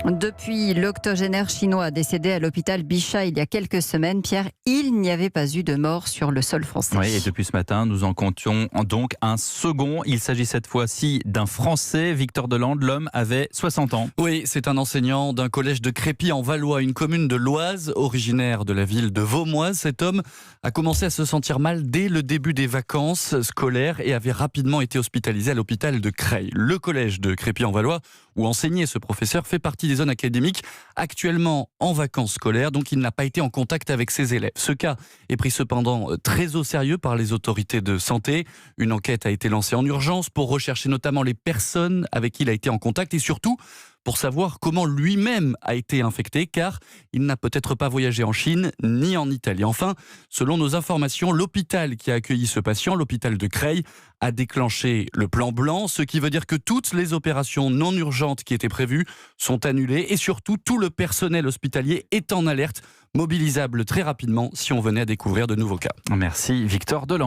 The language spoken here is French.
Depuis l'octogénaire chinois décédé à l'hôpital Bichat il y a quelques semaines, Pierre, il n'y avait pas eu de mort sur le sol français. Oui, et depuis ce matin, nous en comptions donc un second. Il s'agit cette fois-ci d'un Français, Victor Delande. L'homme avait 60 ans. Oui, c'est un enseignant d'un collège de Crépy en Valois, une commune de l'Oise, originaire de la ville de Vaumoise. Cet homme a commencé à se sentir mal dès le début des vacances scolaires et avait rapidement été hospitalisé à l'hôpital de Creil. Le collège de Crépy en Valois, où enseignait ce professeur, fait partie des zones académiques actuellement en vacances scolaires, donc il n'a pas été en contact avec ses élèves. Ce cas est pris cependant très au sérieux par les autorités de santé. Une enquête a été lancée en urgence pour rechercher notamment les personnes avec qui il a été en contact et surtout pour savoir comment lui-même a été infecté, car il n'a peut-être pas voyagé en Chine ni en Italie. Enfin, selon nos informations, l'hôpital qui a accueilli ce patient, l'hôpital de Creil, a déclenché le plan blanc, ce qui veut dire que toutes les opérations non urgentes qui étaient prévues sont annulées et surtout tout le personnel hospitalier est en alerte, mobilisable très rapidement si on venait à découvrir de nouveaux cas. Merci Victor Delande.